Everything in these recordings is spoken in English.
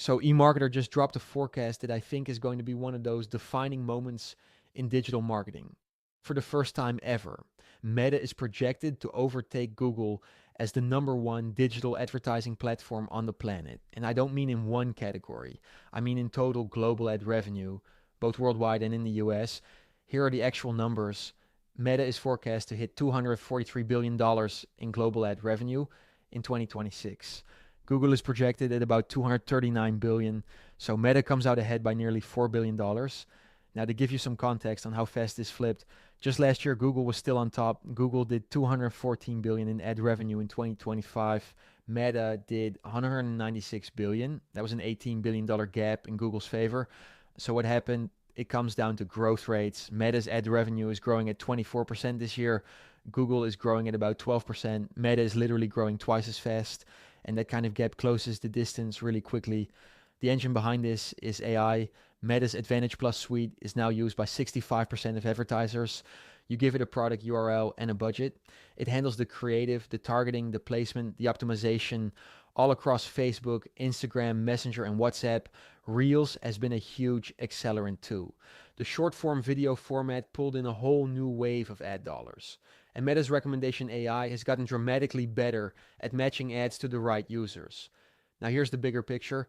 So eMarketer just dropped a forecast that I think is going to be one of those defining moments in digital marketing. For the first time ever, Meta is projected to overtake Google as the #1 digital advertising platform on the planet. And I don't mean in one category. I mean in total global ad revenue, both worldwide and in the US. Here are the actual numbers. Meta is forecast to hit $243 billion in global ad revenue in 2026. Google is projected at about 239 billion, so Meta comes out ahead by nearly $4 billion. Now, to give you some context on how fast this flipped, just last year Google was still on top. Google did 214 billion in ad revenue in 2025. Meta did 196 billion. That was an $18 billion gap in Google's favor. So what happened? It comes down to growth rates. Meta's ad revenue is growing at 24% this year. Google is growing at about 12%. Meta is literally growing twice as fast, and that kind of gap closes the distance really quickly. The engine behind this is AI. Meta's Advantage Plus suite is now used by 65% of advertisers. You give it a product URL and a budget. It handles the creative, the targeting, the placement, the optimization all across Facebook, Instagram, Messenger, and WhatsApp. Reels has been a huge accelerant too. The short form video format pulled in a whole new wave of ad dollars. And Meta's recommendation AI has gotten dramatically better at matching ads to the right users. Now here's the bigger picture.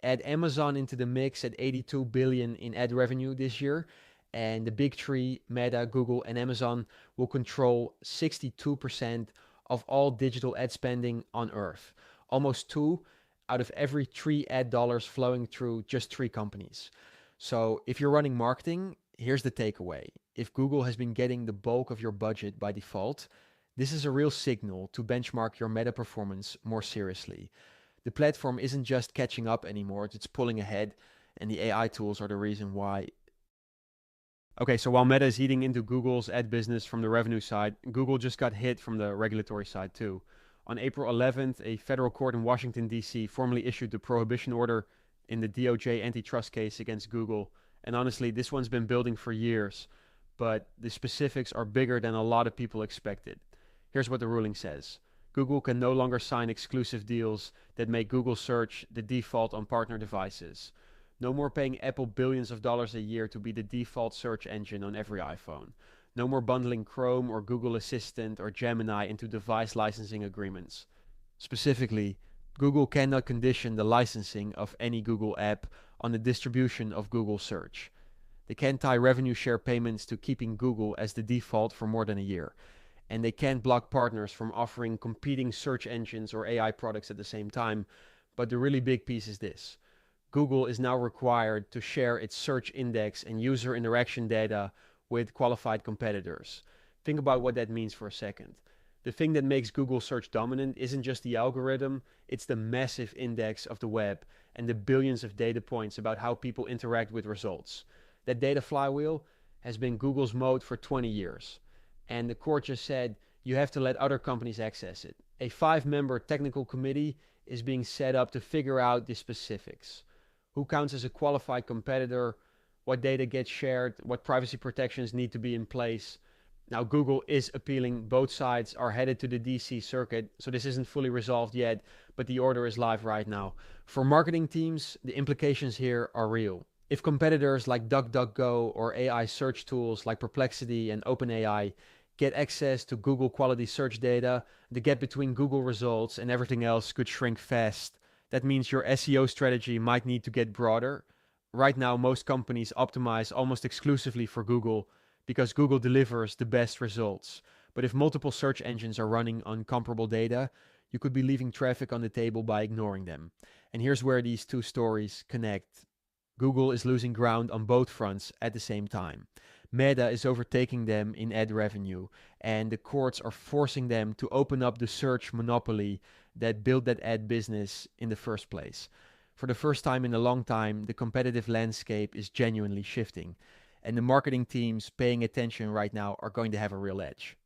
Add Amazon into the mix at 82 billion in ad revenue this year, and the big three, Meta, Google, and Amazon, will control 62% of all digital ad spending on Earth. Almost 2 out of every 3 ad dollars flowing through just 3 companies. So if you're running marketing, here's the takeaway. If Google has been getting the bulk of your budget by default, this is a real signal to benchmark your Meta performance more seriously. The platform isn't just catching up anymore, it's pulling ahead, and the AI tools are the reason why. Okay, so while Meta is eating into Google's ad business from the revenue side, Google just got hit from the regulatory side too. On April 11th, a federal court in Washington, D.C. formally issued the prohibition order in the DOJ antitrust case against Google. And honestly, this one's been building for years, but the specifics are bigger than a lot of people expected. Here's what the ruling says. Google can no longer sign exclusive deals that make Google search the default on partner devices. No more paying Apple billions of dollars a year to be the default search engine on every iPhone. No more bundling Chrome or Google Assistant or Gemini into device licensing agreements. Specifically, Google cannot condition the licensing of any Google app on the distribution of Google search. They can't tie revenue share payments to keeping Google as the default for more than a year. And they can't block partners from offering competing search engines or AI products at the same time. But the really big piece is this. Google is now required to share its search index and user interaction data with qualified competitors. Think about what that means for a second. The thing that makes Google search dominant isn't just the algorithm, it's the massive index of the web and the billions of data points about how people interact with results. That data flywheel has been Google's mode for 20 years. And the court just said you have to let other companies access it. A 5-member technical committee is being set up to figure out the specifics. Who counts as a qualified competitor, what data gets shared, what privacy protections need to be in place. Now, Google is appealing. Both sides are headed to the DC circuit, so this isn't fully resolved yet, but the order is live right now. For marketing teams, the implications here are real. If competitors like DuckDuckGo or AI search tools like Perplexity and OpenAI get access to Google quality search data, the gap between Google results and everything else could shrink fast. That means your SEO strategy might need to get broader. Right now, most companies optimize almost exclusively for Google because Google delivers the best results. But if multiple search engines are running on comparable data, you could be leaving traffic on the table by ignoring them. And here's where these two stories connect. Google is losing ground on both fronts at the same time. Meta is overtaking them in ad revenue, and the courts are forcing them to open up the search monopoly that built that ad business in the first place. For the first time in a long time, the competitive landscape is genuinely shifting, and the marketing teams paying attention right now are going to have a real edge.